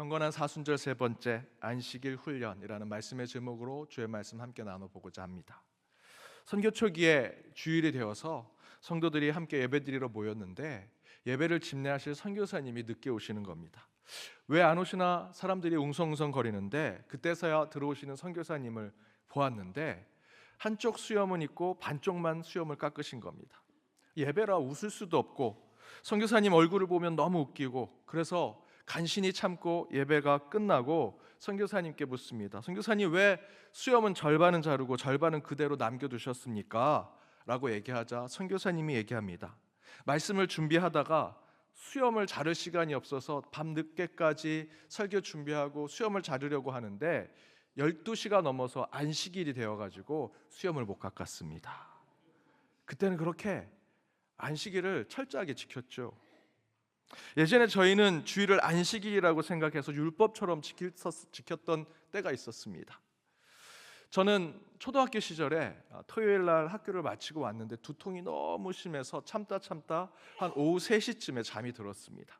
경건한 사순절 세 번째 안식일 훈련이라는 말씀의 제목으로 주의 말씀 함께 나눠보고자 합니다. 선교 초기에 주일이 되어서 성도들이 함께 예배드리러 모였는데 예배를 집례하실 선교사님이 늦게 오시는 겁니다. 왜 안 오시나 사람들이 웅성웅성 거리는데 그때서야 들어오시는 선교사님을 보았는데 한쪽 수염은 있고 반쪽만 수염을 깎으신 겁니다. 예배라 웃을 수도 없고 선교사님 얼굴을 보면 너무 웃기고, 그래서 간신히 참고 예배가 끝나고 선교사님께 묻습니다. 선교사님, 왜 수염은 절반은 자르고 절반은 그대로 남겨두셨습니까? 라고 얘기하자 선교사님이 얘기합니다. 말씀을 준비하다가 수염을 자를 시간이 없어서 밤늦게까지 설교 준비하고 수염을 자르려고 하는데 12시가 넘어서 안식일이 되어가지고 수염을 못 깎았습니다. 그때는 그렇게 안식일을 철저하게 지켰죠. 예전에 저희는 주일을 안식일이라고 생각해서 율법처럼 지켰던 때가 있었습니다. 저는 초등학교 시절에 토요일 날 학교를 마치고 왔는데 두통이 너무 심해서 참다 한 오후 3시쯤에 잠이 들었습니다.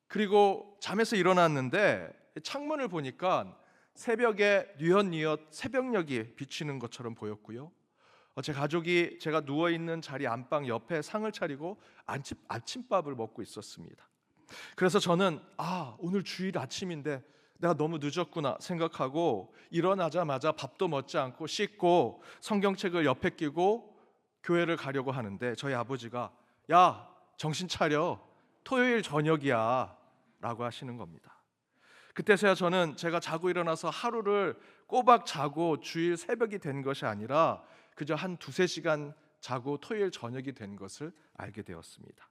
그리고 잠에서 일어났는데 창문을 보니까 새벽에 뉘엿뉘엿 새벽녘이 비치는 것처럼 보였고요. 제 가족이 제가 누워있는 자리 안방 옆에 상을 차리고 아침밥을 먹고 있었습니다. 그래서 저는 오늘 주일 아침인데 내가 너무 늦었구나 생각하고 일어나자마자 밥도 먹지 않고 씻고 성경책을 옆에 끼고 교회를 가려고 하는데 저희 아버지가 야, 정신 차려, 토요일 저녁이야 라고 하시는 겁니다. 그때서야 저는 제가 자고 일어나서 하루를 꼬박 자고 주일 새벽이 된 것이 아니라 그저 한 2-3시간 자고 토요일 저녁이 된 것을 알게 되었습니다.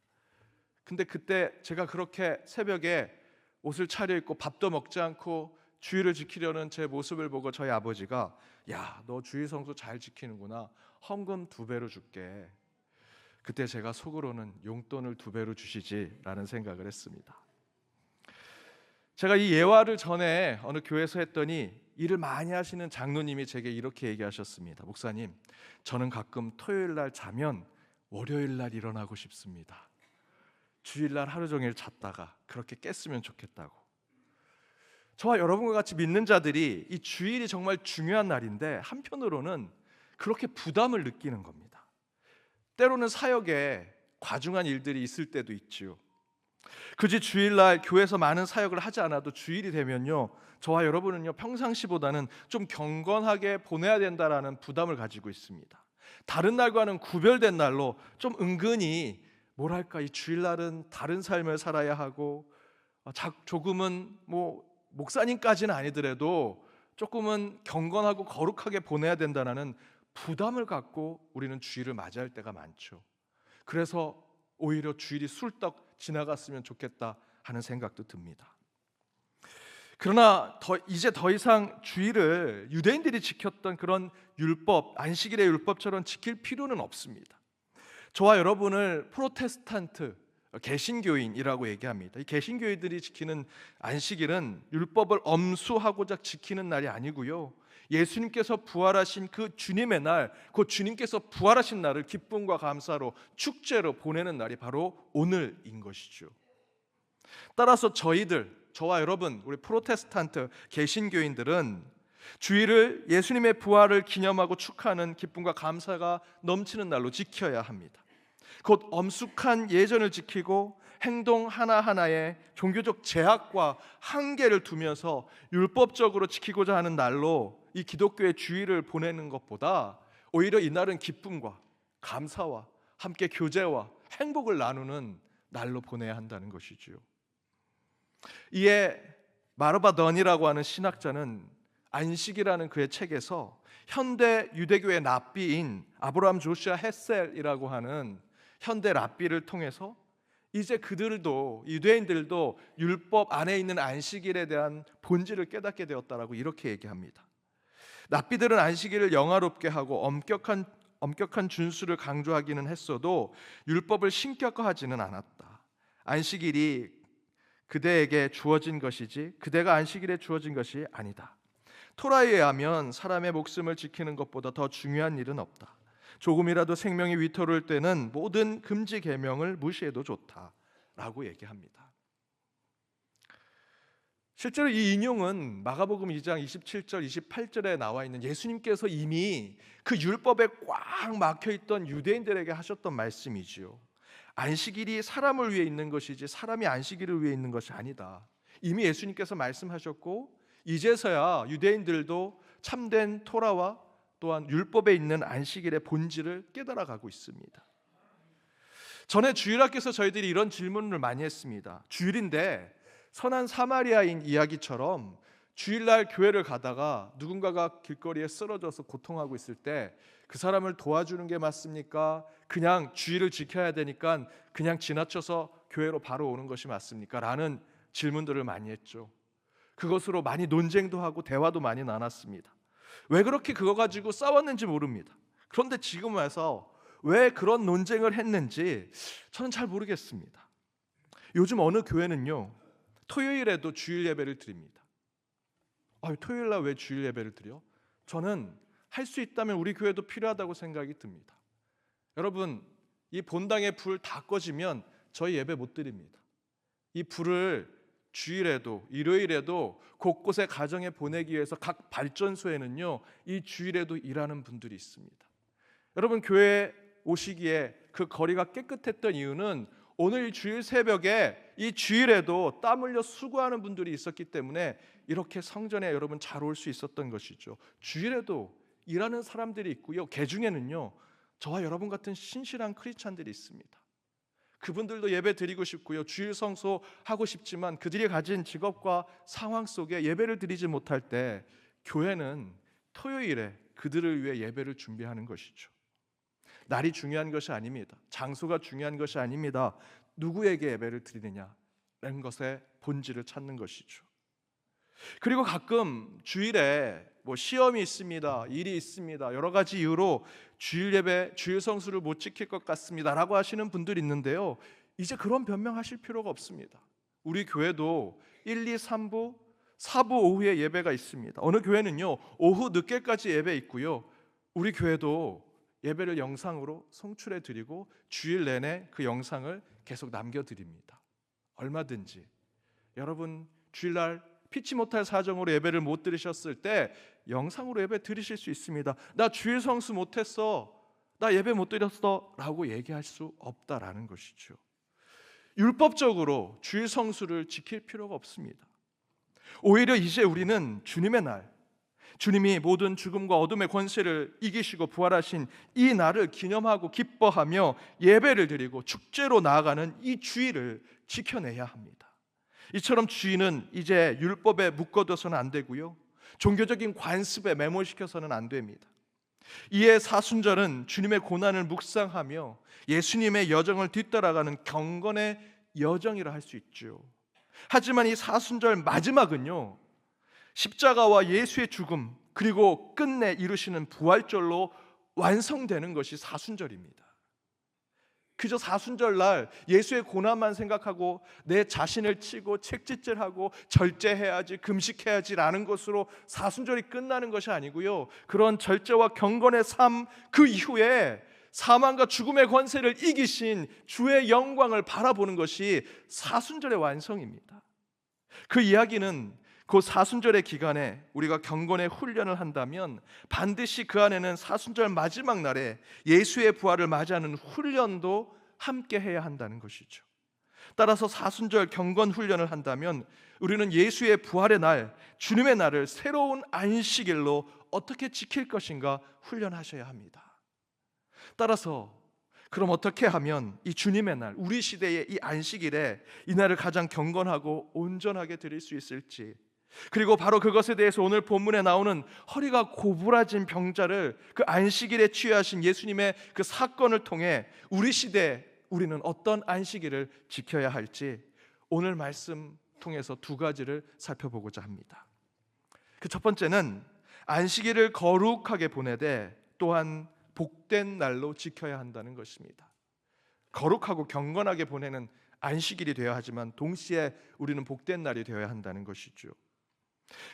근데 그때 제가 그렇게 새벽에 옷을 차려입고 밥도 먹지 않고 주일을 지키려는 제 모습을 보고 저희 아버지가 야, 너 주일 성수 잘 지키는구나, 헌금 2배로 줄게. 그때 제가 속으로는 용돈을 2배로 주시지 라는 생각을 했습니다. 제가 이 예화를 전에 어느 교회에서 했더니 일을 많이 하시는 장로님이 제게 이렇게 얘기하셨습니다. 목사님, 저는 가끔 토요일 날 자면 월요일 날 일어나고 싶습니다. 주일 날 하루 종일 잤다가 그렇게 깼으면 좋겠다고. 저와 여러분과 같이 믿는 자들이 이 주일이 정말 중요한 날인데 한편으로는 그렇게 부담을 느끼는 겁니다. 때로는 사역에 과중한 일들이 있을 때도 있지요. 굳이 주일날 교회에서 많은 사역을 하지 않아도 주일이 되면요, 저와 여러분은요 평상시보다는 좀 경건하게 보내야 된다라는 부담을 가지고 있습니다. 다른 날과는 구별된 날로 좀 은근히 뭐랄까, 이 주일날은 다른 삶을 살아야 하고 조금은 목사님까지는 아니더라도 조금은 경건하고 거룩하게 보내야 된다는 부담을 갖고 우리는 주일을 맞이할 때가 많죠. 그래서 오히려 주일이 훌떡 지나갔으면 좋겠다 하는 생각도 듭니다. 그러나 이제 더 이상 주일을 유대인들이 지켰던 그런 율법, 안식일의 율법처럼 지킬 필요는 없습니다. 저와 여러분을 프로테스탄트, 개신교인이라고 얘기합니다. 이 개신교인들이 지키는 안식일은 율법을 엄수하고자 지키는 날이 아니고요, 예수님께서 부활하신 그 주님의 날, 그 주님께서 부활하신 날을 기쁨과 감사로 축제로 보내는 날이 바로 오늘인 것이죠. 따라서 저와 여러분, 우리 프로테스탄트 개신교인들은 주일을 예수님의 부활을 기념하고 축하하는 기쁨과 감사가 넘치는 날로 지켜야 합니다. 곧 엄숙한 예전을 지키고 행동 하나하나에 종교적 제약과 한계를 두면서 율법적으로 지키고자 하는 날로 이 기독교의 주일을 보내는 것보다 오히려 이날은 기쁨과 감사와 함께 교제와 행복을 나누는 날로 보내야 한다는 것이지요. 이에 마르바 넌이라고 하는 신학자는 안식이라는 그의 책에서 현대 유대교의 랍비인 아브라함 조슈아 헤셀이라고 하는 현대 랍비를 통해서 이제 그들도, 유대인들도 율법 안에 있는 안식일에 대한 본질을 깨닫게 되었다라고 이렇게 얘기합니다. 랍비들은 안식일을 영화롭게 하고 엄격한 준수를 강조하기는 했어도 율법을 신격화하지는 않았다. 안식일이 그대에게 주어진 것이지 그대가 안식일에 주어진 것이 아니다. 토라에 의하면 사람의 목숨을 지키는 것보다 더 중요한 일은 없다. 조금이라도 생명이 위태로울 때는 모든 금지 계명을 무시해도 좋다라고 얘기합니다. 실제로 이 인용은 마가복음 2장 27절 28절에 나와 있는 예수님께서 이미 그 율법에 꽉 막혀있던 유대인들에게 하셨던 말씀이지요. 안식일이 사람을 위해 있는 것이지 사람이 안식일을 위해 있는 것이 아니다. 이미 예수님께서 말씀하셨고 이제서야 유대인들도 참된 토라와 또한 율법에 있는 안식일의 본질을 깨달아가고 있습니다. 전에 주일학교에서 저희들이 이런 질문을 많이 했습니다. 주일인데 선한 사마리아인 이야기처럼 주일날 교회를 가다가 누군가가 길거리에 쓰러져서 고통하고 있을 때 그 사람을 도와주는 게 맞습니까? 그냥 주일을 지켜야 되니까 그냥 지나쳐서 교회로 바로 오는 것이 맞습니까? 라는 질문들을 많이 했죠. 그것으로 많이 논쟁도 하고 대화도 많이 나눴습니다. 왜 그렇게 그거 가지고 싸웠는지 모릅니다. 그런데 지금 와서 왜 그런 논쟁을 했는지 저는 잘 모르겠습니다. 요즘 어느 교회는요, 토요일에도 주일 예배를 드립니다. 토요일날 왜 주일 예배를 드려? 저는 할 수 있다면 우리 교회도 필요하다고 생각이 듭니다. 여러분, 이 본당의 불 다 꺼지면 저희 예배 못 드립니다. 이 불을 주일에도 일요일에도 곳곳에 가정에 보내기 위해서 각 발전소에는요, 이 주일에도 일하는 분들이 있습니다. 여러분, 교회에 오시기에 그 거리가 깨끗했던 이유는 오늘 주일 새벽에 이 주일에도 땀 흘려 수고하는 분들이 있었기 때문에 이렇게 성전에 여러분 잘 올 수 있었던 것이죠. 주일에도 일하는 사람들이 있고요, 그 중에는요 저와 여러분 같은 신실한 크리스찬들이 있습니다. 그분들도 예배 드리고 싶고요, 주일 성소 하고 싶지만 그들이 가진 직업과 상황 속에 예배를 드리지 못할 때 교회는 토요일에 그들을 위해 예배를 준비하는 것이죠. 날이 중요한 것이 아닙니다. 장소가 중요한 것이 아닙니다. 누구에게 예배를 드리느냐라는 것의 본질을 찾는 것이죠. 그리고 가끔 주일에 시험이 있습니다, 일이 있습니다, 여러 가지 이유로 주일 예배, 주일 성수를 못 지킬 것 같습니다 라고 하시는 분들이 있는데요, 이제 그런 변명하실 필요가 없습니다. 우리 교회도 1, 2, 3부, 4부 오후에 예배가 있습니다. 어느 교회는요 오후 늦게까지 예배 있고요, 우리 교회도 예배를 영상으로 송출해 드리고 주일 내내 그 영상을 계속 남겨드립니다. 얼마든지 여러분 주일날 피치 못할 사정으로 예배를 못 들으셨을 때 영상으로 예배 드리실 수 있습니다. 나 주일 성수 못했어, 나 예배 못 드렸어 라고 얘기할 수 없다라는 것이죠. 율법적으로 주일 성수를 지킬 필요가 없습니다. 오히려 이제 우리는 주님의 날, 주님이 모든 죽음과 어둠의 권세를 이기시고 부활하신 이 날을 기념하고 기뻐하며 예배를 드리고 축제로 나아가는 이 주일을 지켜내야 합니다. 이처럼 주일은 이제 율법에 묶어둬서는 안 되고요, 종교적인 관습에 매몰시켜서는 안 됩니다. 이에 사순절은 주님의 고난을 묵상하며 예수님의 여정을 뒤따라가는 경건의 여정이라 할 수 있죠. 하지만 이 사순절 마지막은요, 십자가와 예수의 죽음 그리고 끝내 이루시는 부활절로 완성되는 것이 사순절입니다. 그저 사순절 날 예수의 고난만 생각하고 내 자신을 치고 책짓질하고 절제해야지, 금식해야지라는 것으로 사순절이 끝나는 것이 아니고요, 그런 절제와 경건의 삶 그 이후에 사망과 죽음의 권세를 이기신 주의 영광을 바라보는 것이 사순절의 완성입니다. 그 이야기는 그 사순절의 기간에 우리가 경건의 훈련을 한다면 반드시 그 안에는 사순절 마지막 날에 예수의 부활을 맞이하는 훈련도 함께 해야 한다는 것이죠. 따라서 사순절 경건 훈련을 한다면 우리는 예수의 부활의 날, 주님의 날을 새로운 안식일로 어떻게 지킬 것인가 훈련하셔야 합니다. 따라서 그럼 어떻게 하면 이 주님의 날, 우리 시대의 이 안식일에 이 날을 가장 경건하고 온전하게 드릴 수 있을지, 그리고 바로 그것에 대해서 오늘 본문에 나오는 허리가 고부라진 병자를 그 안식일에 취하신 예수님의 그 사건을 통해 우리 시대에 우리는 어떤 안식일을 지켜야 할지 오늘 말씀 통해서 두 가지를 살펴보고자 합니다. 그 첫 번째는 안식일을 거룩하게 보내되 또한 복된 날로 지켜야 한다는 것입니다. 거룩하고 경건하게 보내는 안식일이 되어야 하지만 동시에 우리는 복된 날이 되어야 한다는 것이죠.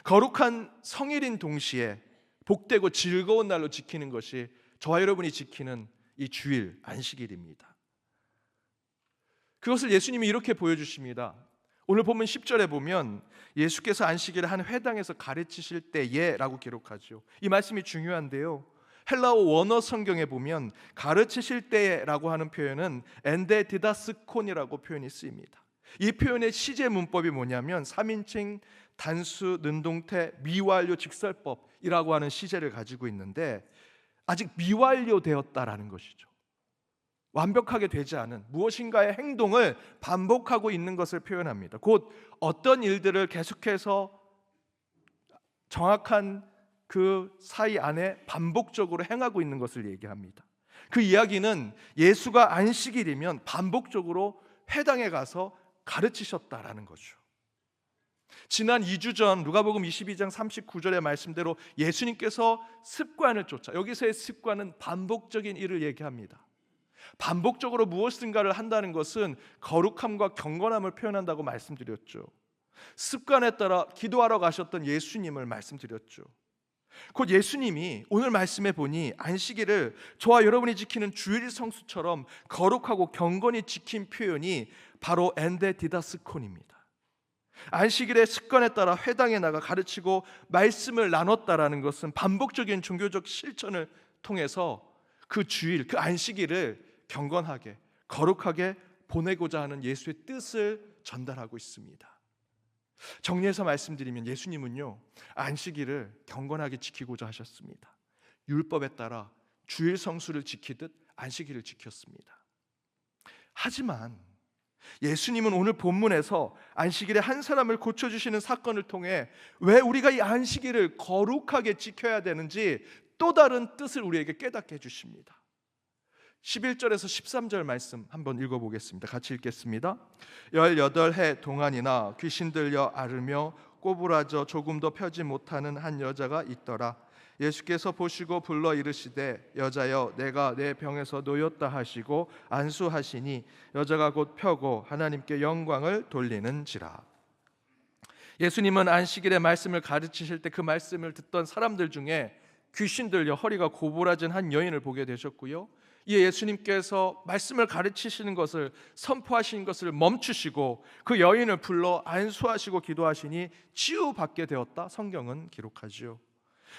거룩한 성일인 동시에 복되고 즐거운 날로 지키는 것이 저와 여러분이 지키는 이 주일 안식일입니다. 그것을 예수님이 이렇게 보여주십니다. 오늘 본문 10절에 보면 예수께서 안식일을 한 회당에서 가르치실 때에라고 기록하죠. 이 말씀이 중요한데요, 헬라어 원어 성경에 보면 가르치실 때라고 하는 표현은 엔데 디다스콘이라고 표현이 쓰입니다. 이 표현의 시제 문법이 뭐냐면 3인칭 단수 능동태 미완료 직설법이라고 하는 시제를 가지고 있는데, 아직 미완료되었다라는 것이죠. 완벽하게 되지 않은 무엇인가의 행동을 반복하고 있는 것을 표현합니다. 곧 어떤 일들을 계속해서 정확한 그 사이 안에 반복적으로 행하고 있는 것을 얘기합니다. 그 이야기는 예수가 안식일이면 반복적으로 회당에 가서 가르치셨다라는 거죠. 지난 2주 전 누가복음 22장 39절의 말씀대로 예수님께서 습관을 쫓아, 여기서의 습관은 반복적인 일을 얘기합니다. 반복적으로 무엇인가를 한다는 것은 거룩함과 경건함을 표현한다고 말씀드렸죠. 습관에 따라 기도하러 가셨던 예수님을 말씀드렸죠. 곧 예수님이 오늘 말씀해 보니 안식일을 저와 여러분이 지키는 주일 성수처럼 거룩하고 경건히 지킨 표현이 바로 엔데 디다스콘입니다. 안식일의 습관에 따라 회당에 나가 가르치고 말씀을 나눴다라는 것은 반복적인 종교적 실천을 통해서 그 주일, 그 안식일을 경건하게 거룩하게 보내고자 하는 예수의 뜻을 전달하고 있습니다. 정리해서 말씀드리면 예수님은요, 안식일을 경건하게 지키고자 하셨습니다. 율법에 따라 주일 성수를 지키듯 안식일을 지켰습니다. 하지만 예수님은 오늘 본문에서 안식일에 한 사람을 고쳐주시는 사건을 통해 왜 우리가 이 안식일을 거룩하게 지켜야 되는지 또 다른 뜻을 우리에게 깨닫게 해주십니다. 11절에서 13절 말씀 한번 읽어보겠습니다. 같이 읽겠습니다. 18해 동안이나 귀신 들려 앓으며 꼬부라져 조금도 펴지 못하는 한 여자가 있더라. 예수께서 보시고 불러 이르시되 여자여 내가 내 병에서 놓였다 하시고 안수하시니 여자가 곧 펴고 하나님께 영광을 돌리는지라. 예수님은 안식일의 말씀을 가르치실 때 그 말씀을 듣던 사람들 중에 귀신 들려 허리가 고부라진 한 여인을 보게 되셨고요, 이에 예수님께서 말씀을 가르치시는 것을 선포하시는 것을 멈추시고 그 여인을 불러 안수하시고 기도하시니 치유받게 되었다, 성경은 기록하지요.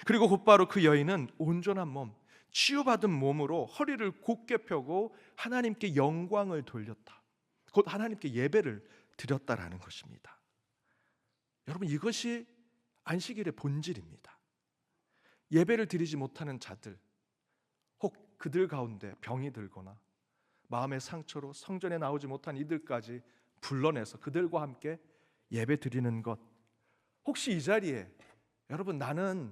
그리고 곧바로 그 여인은 온전한 몸, 치유받은 몸으로 허리를 곧게 펴고 하나님께 영광을 돌렸다, 곧 하나님께 예배를 드렸다라는 것입니다. 여러분, 이것이 안식일의 본질입니다. 예배를 드리지 못하는 자들, 혹 그들 가운데 병이 들거나 마음의 상처로 성전에 나오지 못한 이들까지 불러내서 그들과 함께 예배 드리는 것. 혹시 이 자리에 여러분, 나는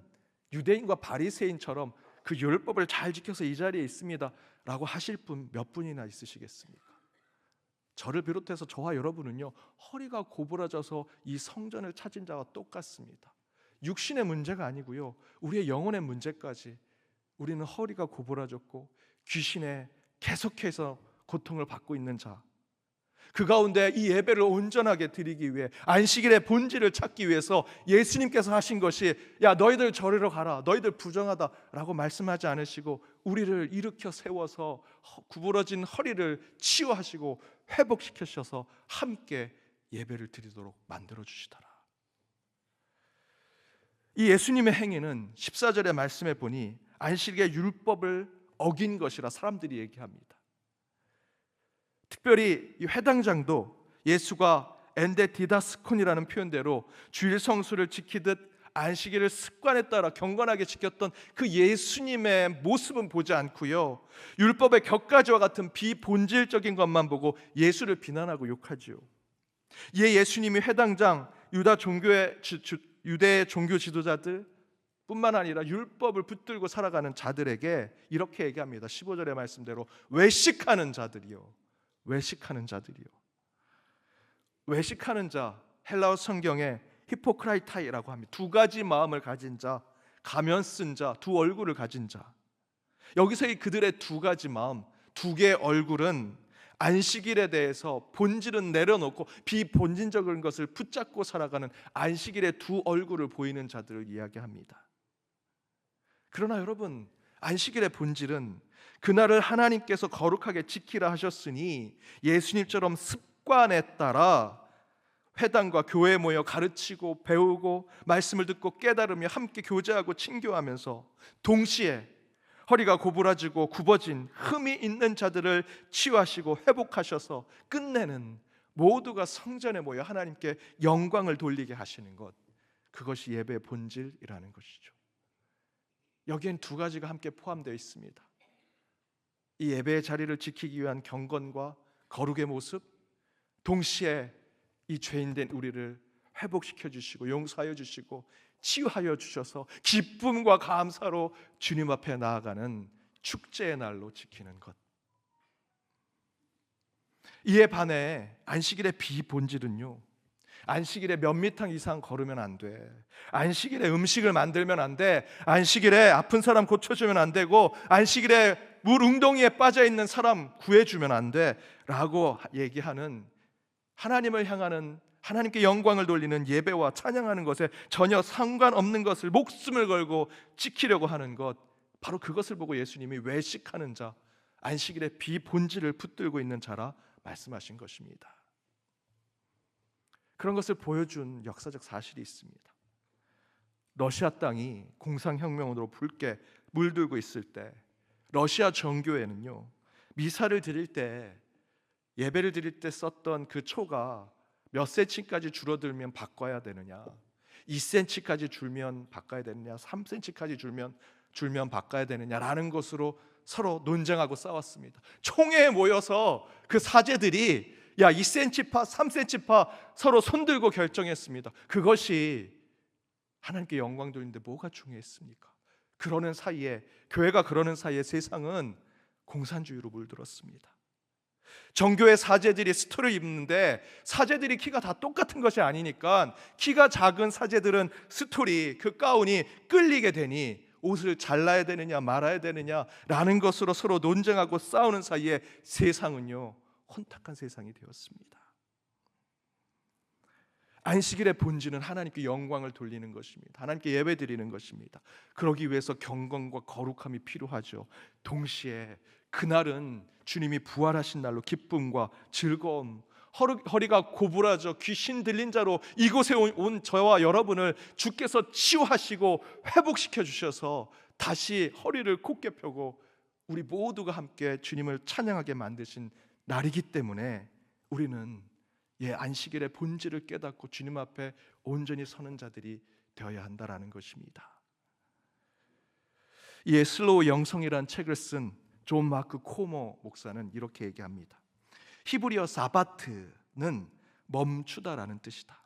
유대인과 바리새인처럼 그 율법을 잘 지켜서 이 자리에 있습니다 라고 하실 분 몇 분이나 있으시겠습니까? 저를 비롯해서 저와 여러분은요, 허리가 고부라져서 이 성전을 찾은 자와 똑같습니다. 육신의 문제가 아니고요, 우리의 영혼의 문제까지 우리는 허리가 고부라졌고 귀신에 계속해서 고통을 받고 있는 자, 그 가운데 이 예배를 온전하게 드리기 위해 안식일의 본질을 찾기 위해서 예수님께서 하신 것이 야 너희들 저리로 가라, 너희들 부정하다라고 말씀하지 않으시고 우리를 일으켜 세워서 구부러진 허리를 치유하시고 회복시키셔서 함께 예배를 드리도록 만들어 주시더라. 이 예수님의 행위는 14절의 말씀에 보니 안식일의 율법을 어긴 것이라 사람들이 얘기합니다. 특별히 이 회당장도 예수가 엔데 디다스콘이라는 표현대로 주일 성수를 지키듯 안식일을 습관에 따라 경건하게 지켰던 그 예수님의 모습은 보지 않고요, 율법의 격가지와 같은 비본질적인 것만 보고 예수를 비난하고 욕하지요. 이에 예수님이 회당장, 유대의 종교 지도자들 뿐만 아니라 율법을 붙들고 살아가는 자들에게 이렇게 얘기합니다. 15절의 말씀대로 외식하는 자들이요, 외식하는 자들이요. 외식하는 자, 헬라어 성경에 히포크라이타이라고 합니다. 두 가지 마음을 가진 자, 가면 쓴 자, 두 얼굴을 가진 자. 여기서의 그들의 두 가지 마음, 두 개의 얼굴은 안식일에 대해서 본질은 내려놓고 비본질적인 것을 붙잡고 살아가는 안식일의 두 얼굴을 보이는 자들을 이야기합니다. 그러나 여러분, 안식일의 본질은 그날을 하나님께서 거룩하게 지키라 하셨으니 예수님처럼 습관에 따라 회당과 교회에 모여 가르치고 배우고 말씀을 듣고 깨달으며 함께 교제하고 친교하면서 동시에 허리가 고부라지고 굽어진 흠이 있는 자들을 치유하시고 회복하셔서 끝내는 모두가 성전에 모여 하나님께 영광을 돌리게 하시는 것, 그것이 예배의 본질이라는 것이죠. 여기엔 두 가지가 함께 포함되어 있습니다. 이 예배의 자리를 지키기 위한 경건과 거룩의 모습, 동시에 이 죄인된 우리를 회복시켜 주시고 용서하여 주시고 치유하여 주셔서 기쁨과 감사로 주님 앞에 나아가는 축제의 날로 지키는 것. 이에 반해 안식일의 비본질은요, 안식일에 몇 미터 이상 걸으면 안 돼, 안식일에 음식을 만들면 안 돼, 안식일에 아픈 사람 고쳐주면 안 되고, 안식일에 물 웅덩이에 빠져있는 사람 구해주면 안 돼 라고 얘기하는, 하나님을 향하는, 하나님께 영광을 돌리는 예배와 찬양하는 것에 전혀 상관없는 것을 목숨을 걸고 지키려고 하는 것, 바로 그것을 보고 예수님이 외식하는 자, 안식일의 비본질을 붙들고 있는 자라 말씀하신 것입니다. 그런 것을 보여준 역사적 사실이 있습니다. 러시아 땅이 공산혁명으로 붉게 물들고 있을 때 러시아 정교회는요, 미사를 드릴 때, 예배를 드릴 때 썼던 그 초가 몇 cm까지 줄어들면 바꿔야 되느냐, 2cm까지 줄면 바꿔야 되느냐, 3cm까지 줄면 바꿔야 되느냐라는 것으로 서로 논쟁하고 싸웠습니다. 총회에 모여서 그 사제들이 2cm 파, 3cm 파 서로 손들고 결정했습니다. 그것이 하나님께 영광 돌리는데 뭐가 중요했습니까? 그러는 사이에, 교회가 그러는 사이에 세상은 공산주의로 물들었습니다. 정교회 사제들이 스토를 입는데 사제들이 키가 다 똑같은 것이 아니니까 키가 작은 사제들은 스토리, 그 가운이 끌리게 되니 옷을 잘라야 되느냐 말아야 되느냐라는 것으로 서로 논쟁하고 싸우는 사이에 세상은요, 혼탁한 세상이 되었습니다. 안식일의 본질은 하나님께 영광을 돌리는 것입니다. 하나님께 예배드리는 것입니다. 그러기 위해서 경건과 거룩함이 필요하죠. 동시에 그날은 주님이 부활하신 날로 기쁨과 즐거움, 허리가 고부라져 귀신 들린 자로 이곳에 온 저와 여러분을 주께서 치유하시고 회복시켜 주셔서 다시 허리를 곧게 펴고 우리 모두가 함께 주님을 찬양하게 만드신 날이기 때문에 우리는 안식일의 본질을 깨닫고 주님 앞에 온전히 서는 자들이 되어야 한다라는 것입니다. 이에 슬로우 영성이라는 책을 쓴 존 마크 코모 목사는 이렇게 얘기합니다. 히브리어 사바트는 멈추다라는 뜻이다.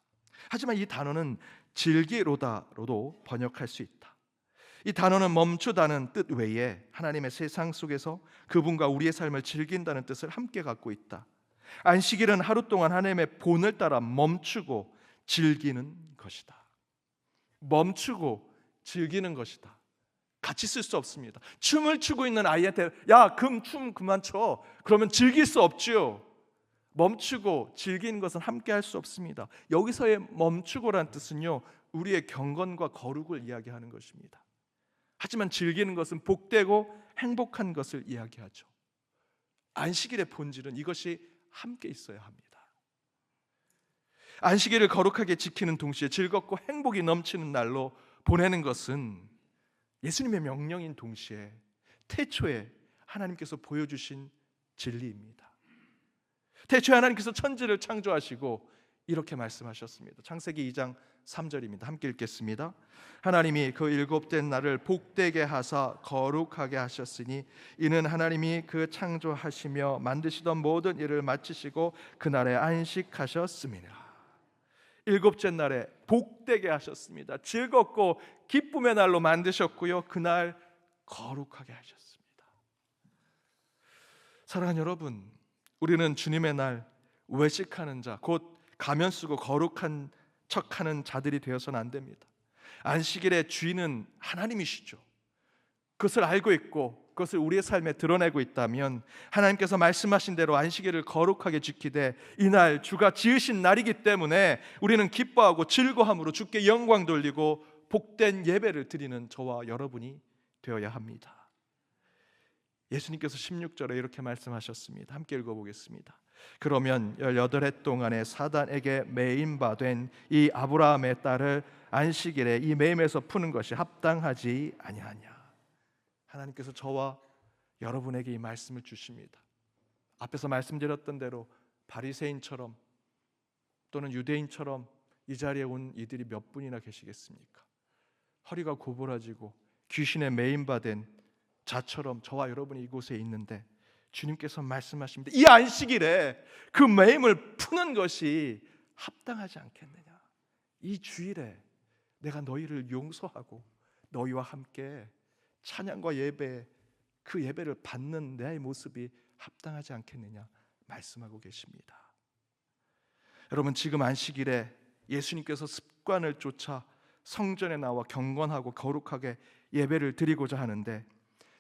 하지만 이 단어는 즐기로다로도 번역할 수 있다. 이 단어는 멈추다는 뜻 외에 하나님의 세상 속에서 그분과 우리의 삶을 즐긴다는 뜻을 함께 갖고 있다. 안식일은 하루 동안 하나님의 본을 따라 멈추고 즐기는 것이다. 멈추고 즐기는 것이다. 같이 쓸 수 없습니다. 춤을 추고 있는 아이한테 춤 그만 춰, 그러면 즐길 수 없죠. 멈추고 즐기는 것은 함께 할 수 없습니다. 여기서의 멈추고란 뜻은요, 우리의 경건과 거룩을 이야기하는 것입니다. 하지만 즐기는 것은 복되고 행복한 것을 이야기하죠. 안식일의 본질은 이것이 함께 있어야 합니다. 안식일을 거룩하게 지키는 동시에 즐겁고 행복이 넘치는 날로 보내는 것은 예수님의 명령인 동시에 태초에 하나님께서 보여주신 진리입니다. 태초에 하나님께서 천지를 창조하시고 이렇게 말씀하셨습니다. 창세기 2장 3절입니다. 함께 읽겠습니다. 하나님이 그 일곱된 날을 복되게 하사 거룩하게 하셨으니 이는 하나님이 그 창조하시며 만드시던 모든 일을 마치시고 그날에 안식하셨습니다. 일곱째 날에 복되게 하셨습니다. 즐겁고 기쁨의 날로 만드셨고요, 그날 거룩하게 하셨습니다. 사랑하는 여러분, 우리는 주님의 날 외식하는 자, 곧 가면 쓰고 거룩한 척하는 자들이 되어서는 안 됩니다. 안식일의 주인은 하나님이시죠. 그것을 알고 있고 그것을 우리의 삶에 드러내고 있다면 하나님께서 말씀하신 대로 안식일을 거룩하게 지키되 이날 주가 지으신 날이기 때문에 우리는 기뻐하고 즐거움으로 주께 영광 돌리고 복된 예배를 드리는 저와 여러분이 되어야 합니다. 예수님께서 16절에 이렇게 말씀하셨습니다. 함께 읽어보겠습니다. 그러면 18해 동안에 사단에게 매임받은 이 아브라함의 딸을 안식일에 이 매임에서 푸는 것이 합당하지 아니하냐. 하나님께서 저와 여러분에게 이 말씀을 주십니다. 앞에서 말씀드렸던 대로 바리새인처럼 또는 유대인처럼 이 자리에 온 이들이 몇 분이나 계시겠습니까? 허리가 고부라지고 귀신에 매임받은 자처럼 저와 여러분이 이곳에 있는데 주님께서 말씀하십니다. 이 안식일에 그 매임을 푸는 것이 합당하지 않겠느냐. 이 주일에 내가 너희를 용서하고 너희와 함께 찬양과 예배, 그 예배를 받는 내 모습이 합당하지 않겠느냐 말씀하고 계십니다. 여러분, 지금 안식일에 예수님께서 습관을 쫓아 성전에 나와 경건하고 거룩하게 예배를 드리고자 하는데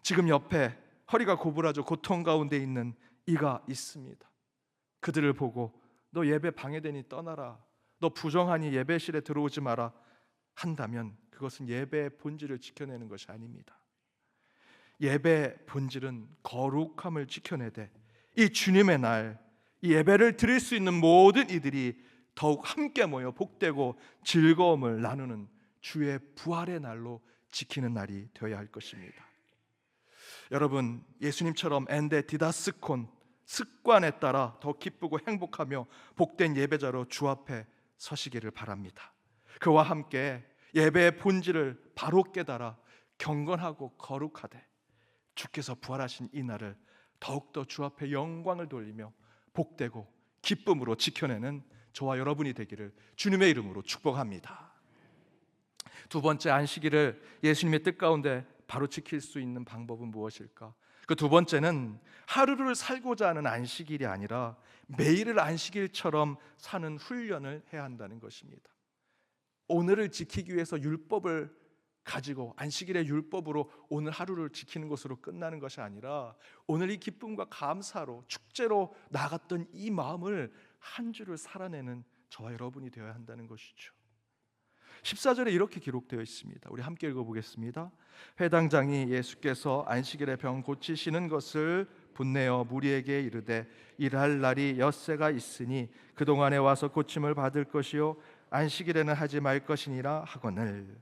지금 옆에 허리가 고부라져 고통 가운데 있는 이가 있습니다. 그들을 보고 너 예배 방해되니 떠나라, 너 부정하니 예배실에 들어오지 마라 한다면 그것은 예배의 본질을 지켜내는 것이 아닙니다. 예배의 본질은 거룩함을 지켜내되 이 주님의 날, 이 예배를 드릴 수 있는 모든 이들이 더욱 함께 모여 복되고 즐거움을 나누는 주의 부활의 날로 지키는 날이 되어야 할 것입니다. 여러분, 예수님처럼 엔데 디다스콘, 습관에 따라 더 기쁘고 행복하며 복된 예배자로 주 앞에 서시기를 바랍니다. 그와 함께 예배의 본질을 바로 깨달아 경건하고 거룩하되 주께서 부활하신 이 날을 더욱더 주 앞에 영광을 돌리며 복되고 기쁨으로 지켜내는 저와 여러분이 되기를 주님의 이름으로 축복합니다. 두 번째, 안식일을 예수님의 뜻 가운데 바로 지킬 수 있는 방법은 무엇일까? 그 두 번째는 하루를 살고자 하는 안식일이 아니라 매일을 안식일처럼 사는 훈련을 해야 한다는 것입니다. 오늘을 지키기 위해서 율법을 가지고 안식일의 율법으로 오늘 하루를 지키는 것으로 끝나는 것이 아니라 오늘 이 기쁨과 감사로 축제로 나갔던 이 마음을 한 주를 살아내는 저와 여러분이 되어야 한다는 것이죠. 14절에 이렇게 기록되어 있습니다. 우리 함께 읽어보겠습니다. 회당장이 예수께서 안식일에 병 고치시는 것을 분내어 무리에게 이르되 일할 날이 엿새가 있으니 그동안에 와서 고침을 받을 것이요 안식일에는 하지 말 것이니라 하거늘.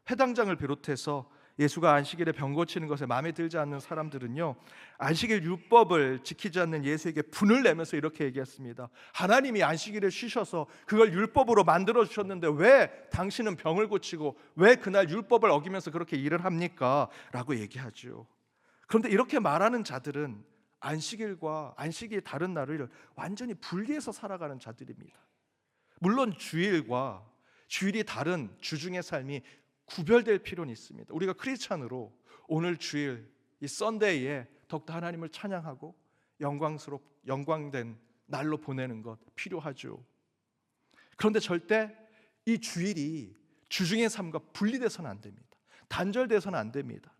회당장을 비롯해서 예수가 안식일에 병 고치는 것에 마음에 들지 않는 사람들은요, 안식일 율법을 지키지 않는 예수에게 분을 내면서 이렇게 얘기했습니다. 하나님이 안식일을 쉬셔서 그걸 율법으로 만들어 주셨는데 왜 당신은 병을 고치고 왜 그날 율법을 어기면서 그렇게 일을 합니까? 라고 얘기하죠. 그런데 이렇게 말하는 자들은 안식일과 안식일이 다른 날을 완전히 분리해서 살아가는 자들입니다. 물론 주일과 주일이 다른 주중의 삶이 구별될 필요는 있습니다. 우리가 크리스찬으로 오늘 주일 이 썬데이에 더욱더 하나님을 찬양하고 영광된 날로 보내는 것 필요하죠. 그런데 절대 이 주일이 주중의 삶과 분리돼서는 안 됩니다. 단절돼서는 안 됩니다.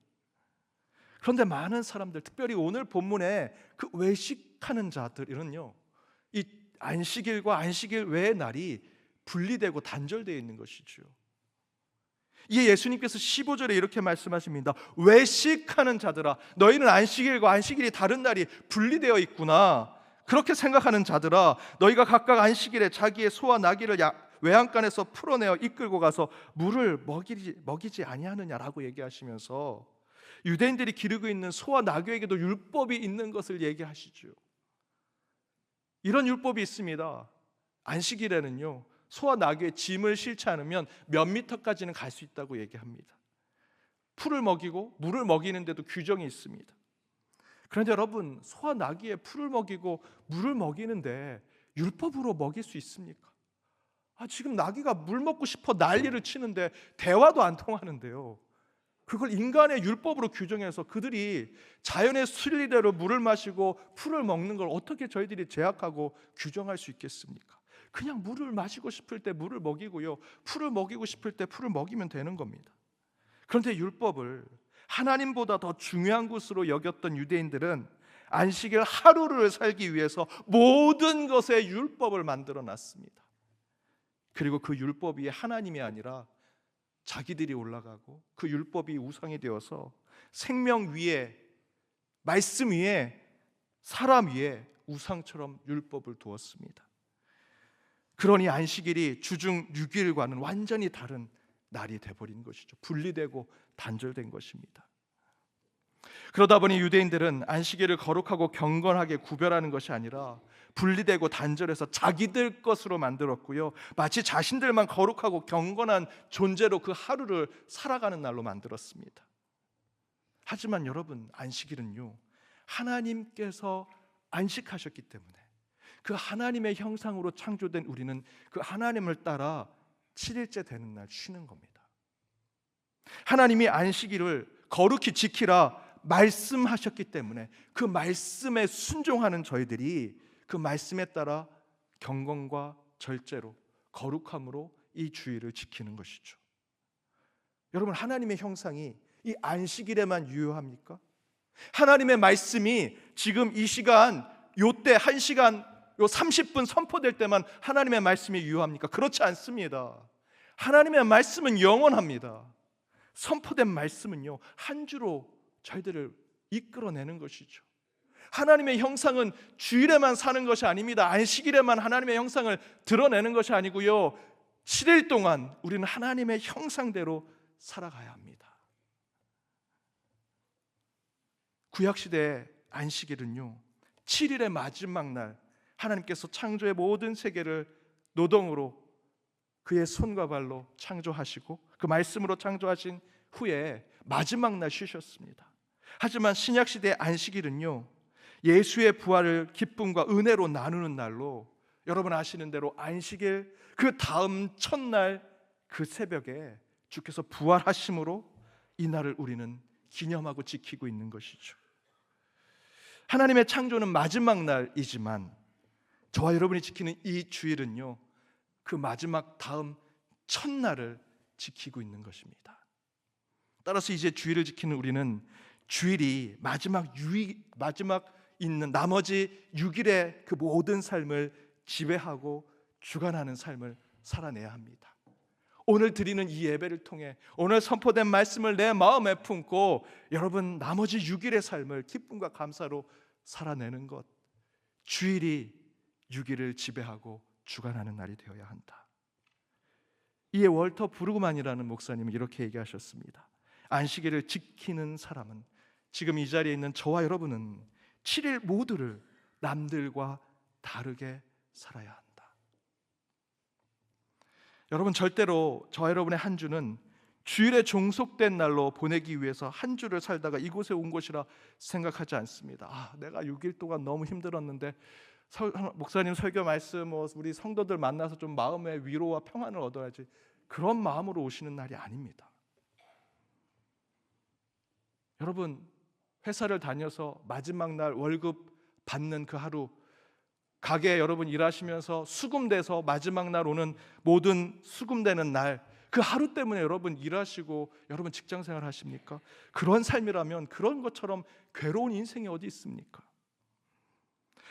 그런데 많은 사람들, 특별히 오늘 본문에 그 외식하는 자들은요, 이 안식일과 안식일 외의 날이 분리되고 단절되어 있는 것이죠. 이에 예수님께서 15절에 이렇게 말씀하십니다. 외식하는 자들아, 너희는 안식일과 안식일이 다른 날이 분리되어 있구나. 그렇게 생각하는 자들아, 너희가 각각 안식일에 자기의 소와 나귀를 외양간에서 풀어내어 이끌고 가서 물을 먹이지 아니하느냐라고 얘기하시면서 유대인들이 기르고 있는 소와 나귀에게도 율법이 있는 것을 얘기하시죠. 이런 율법이 있습니다. 안식일에는요, 소와 나귀의 짐을 실지 않으면 몇 미터까지는 갈 수 있다고 얘기합니다. 풀을 먹이고 물을 먹이는데도 규정이 있습니다. 그런데 여러분, 소와 나귀의 풀을 먹이고 물을 먹이는데 율법으로 먹일 수 있습니까? 지금 나귀가 물 먹고 싶어 난리를 치는데 대화도 안 통하는데요, 그걸 인간의 율법으로 규정해서 그들이 자연의 순리대로 물을 마시고 풀을 먹는 걸 어떻게 저희들이 제약하고 규정할 수 있겠습니까? 그냥 물을 마시고 싶을 때 물을 먹이고요, 풀을 먹이고 싶을 때 풀을 먹이면 되는 겁니다. 그런데 율법을 하나님보다 더 중요한 것으로 여겼던 유대인들은 안식일 하루를 살기 위해서 모든 것에 율법을 만들어 놨습니다. 그리고 그 율법이 하나님이 아니라 자기들이 올라가고 그 율법이 우상이 되어서 생명 위에 말씀 위에, 사람 위에 우상처럼 율법을 두었습니다. 그러니 안식일이 주중 6일과는 완전히 다른 날이 되어버린 것이죠. 분리되고 단절된 것입니다. 그러다 보니 유대인들은 안식일을 거룩하고 경건하게 구별하는 것이 아니라 분리되고 단절해서 자기들 것으로 만들었고요, 마치 자신들만 거룩하고 경건한 존재로 그 하루를 살아가는 날로 만들었습니다. 하지만 여러분, 안식일은요, 하나님께서 안식하셨기 때문에 그 하나님의 형상으로 창조된 우리는 그 하나님을 따라 7일째 되는 날 쉬는 겁니다. 하나님이 안식일을 거룩히 지키라 말씀하셨기 때문에 그 말씀에 순종하는 저희들이 그 말씀에 따라 경건과 절제로, 거룩함으로 이 주일을 지키는 것이죠. 여러분, 하나님의 형상이 이 안식일에만 유효합니까? 하나님의 말씀이 지금 이 시간, 요때 1시간, 요 30분 선포될 때만 하나님의 말씀이 유효합니까? 그렇지 않습니다. 하나님의 말씀은 영원합니다. 선포된 말씀은요, 한 주로 저희들을 이끌어내는 것이죠. 하나님의 형상은 주일에만 사는 것이 아닙니다. 안식일에만 하나님의 형상을 드러내는 것이 아니고요, 7일 동안 우리는 하나님의 형상대로 살아가야 합니다. 구약시대의 안식일은요, 7일의 마지막 날 하나님께서 창조의 모든 세계를 노동으로 그의 손과 발로 창조하시고 그 말씀으로 창조하신 후에 마지막 날 쉬셨습니다. 하지만 신약시대의 안식일은요, 예수의 부활을 기쁨과 은혜로 나누는 날로, 여러분 아시는 대로 안식일 그 다음 첫날 그 새벽에 주께서 부활하심으로 이 날을 우리는 기념하고 지키고 있는 것이죠. 하나님의 창조는 마지막 날이지만 저와 여러분이 지키는 이 주일은요, 그 마지막 다음 첫날을 지키고 있는 것입니다. 따라서 이제 주일을 지키는 우리는 주일이 마지막 있는 나머지 6일의 그 모든 삶을 지배하고 주관하는 삶을 살아내야 합니다. 오늘 드리는 이 예배를 통해 오늘 선포된 말씀을 내 마음에 품고 여러분 나머지 6일의 삶을 기쁨과 감사로 살아내는 것, 주일이 6일을 지배하고 주관하는 날이 되어야 한다. 이에 월터 브루그만이라는 목사님은 이렇게 얘기하셨습니다. 안식일을 지키는 사람은, 지금 이 자리에 있는 저와 여러분은 7일 모두를 남들과 다르게 살아야 한다. 여러분, 절대로 저와 여러분의 한 주는 주일에 종속된 날로 보내기 위해서 한 주를 살다가 이곳에 온 것이라 생각하지 않습니다. 내가 6일 동안 너무 힘들었는데 목사님 설교 말씀, 우리 성도들 만나서 좀 마음의 위로와 평안을 얻어야지, 그런 마음으로 오시는 날이 아닙니다. 여러분, 회사를 다녀서 마지막 날 월급 받는 그 하루, 가게에 여러분 일하시면서 수금돼서 마지막 날 오는 모든 수금되는 날, 그 하루 때문에 여러분 일하시고 여러분 직장생활 하십니까? 그런 삶이라면 그런 것처럼 괴로운 인생이 어디 있습니까?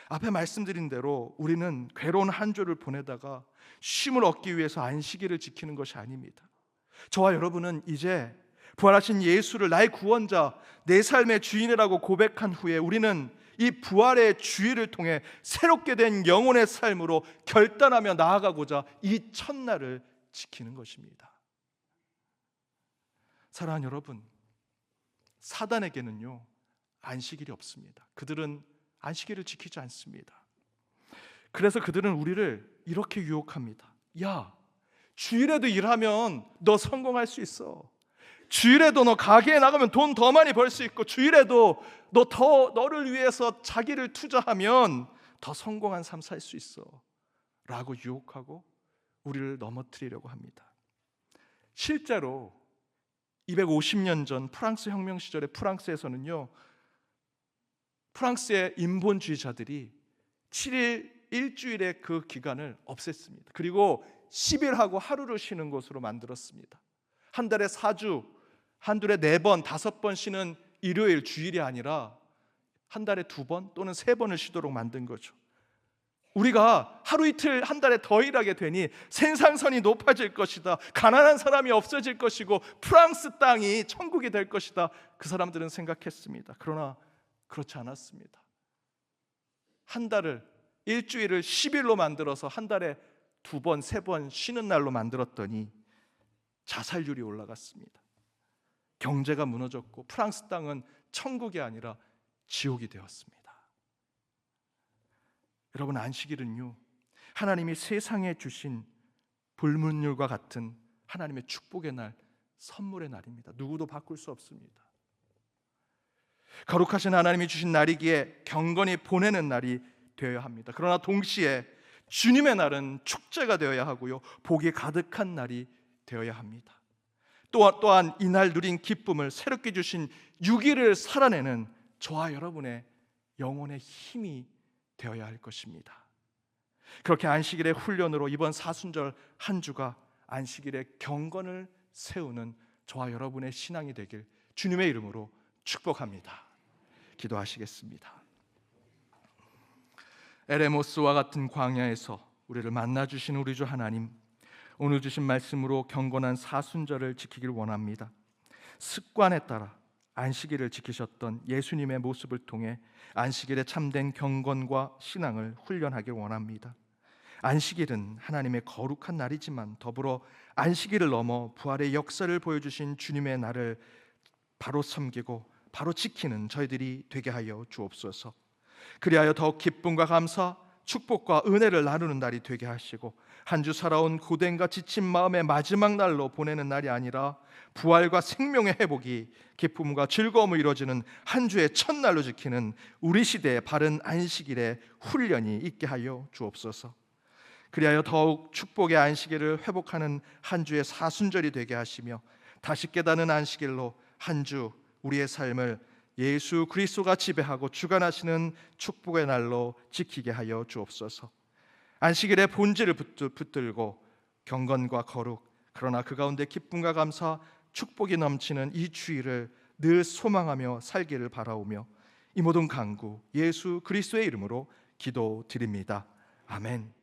앞에 말씀드린 대로 우리는 괴로운 한 주를 보내다가 쉼을 얻기 위해서 안식일을 지키는 것이 아닙니다. 저와 여러분은 이제 부활하신 예수를 나의 구원자, 내 삶의 주인이라고 고백한 후에 우리는 이 부활의 주일을 통해 새롭게 된 영혼의 삶으로 결단하며 나아가고자 이 첫날을 지키는 것입니다. 사랑하는 여러분, 사단에게는요 안식일이 없습니다. 그들은 안식일을 지키지 않습니다. 그래서 그들은 우리를 이렇게 유혹합니다. 야, 주일에도 일하면 너 성공할 수 있어. 주일에도 너 가게에 나가면 돈 더 많이 벌 수 있고, 주일에도 너를 위해서 자기를 투자하면 더 성공한 삶 살 수 있어 라고 유혹하고 우리를 넘어뜨리려고 합니다. 실제로 250년 전 프랑스 혁명 시절에 프랑스에서는요, 프랑스의 인본주의자들이 7일 일주일의 그 기간을 없앴습니다. 그리고 10일하고 하루를 쉬는 것으로 만들었습니다. 한 달에 4주, 한 달에 4번, 5번 쉬는 일요일, 주일이 아니라 한 달에 2번 또는 3번을 쉬도록 만든 거죠. 우리가 하루 이틀 한 달에 더 일하게 되니 생산성이 높아질 것이다, 가난한 사람이 없어질 것이고 프랑스 땅이 천국이 될 것이다, 그 사람들은 생각했습니다. 그러나 그렇지 않았습니다. 한 달을, 일주일을 10일로 만들어서 한 달에 2번, 3번 쉬는 날로 만들었더니 자살률이 올라갔습니다. 경제가 무너졌고 프랑스 땅은 천국이 아니라 지옥이 되었습니다. 여러분, 안식일은요, 하나님이 세상에 주신 불문율과 같은 하나님의 축복의 날, 선물의 날입니다. 누구도 바꿀 수 없습니다. 거룩하신 하나님이 주신 날이기에 경건히 보내는 날이 되어야 합니다. 그러나 동시에 주님의 날은 축제가 되어야 하고요, 복이 가득한 날이 되어야 합니다. 또한 이날 누린 기쁨을 새롭게 주신 6일을 살아내는 저와 여러분의 영혼의 힘이 되어야 할 것입니다. 그렇게 안식일의 훈련으로 이번 사순절 한 주가 안식일의 경건을 세우는 저와 여러분의 신앙이 되길 주님의 이름으로 축복합니다. 기도하시겠습니다. 에레모스와 같은 광야에서 우리를 만나주신 우리 주 하나님, 오늘 주신 말씀으로 경건한 사순절을 지키길 원합니다. 습관에 따라 안식일을 지키셨던 예수님의 모습을 통해 안식일에 참된 경건과 신앙을 훈련하길 원합니다. 안식일은 하나님의 거룩한 날이지만 더불어 안식일을 넘어 부활의 역사를 보여주신 주님의 날을 바로 섬기고 바로 지키는 저희들이 되게 하여 주옵소서. 그리하여 더욱 기쁨과 감사, 축복과 은혜를 나누는 날이 되게 하시고 한 주 살아온 고된과 지친 마음의 마지막 날로 보내는 날이 아니라 부활과 생명의 회복이 기쁨과 즐거움을 이루어지는 한 주의 첫날로 지키는 우리 시대의 바른 안식일의 훈련이 있게 하여 주옵소서. 그리하여 더욱 축복의 안식일을 회복하는 한 주의 사순절이 되게 하시며 다시 깨닫는 안식일로 한 주 우리의 삶을 예수 그리스도가 지배하고 주관하시는 축복의 날로 지키게 하여 주옵소서. 안식일의 본질을 붙들고 경건과 거룩, 그러나 그 가운데 기쁨과 감사, 축복이 넘치는 이 주일을 늘 소망하며 살기를 바라오며 이 모든 간구 예수 그리스도의 이름으로 기도드립니다. 아멘.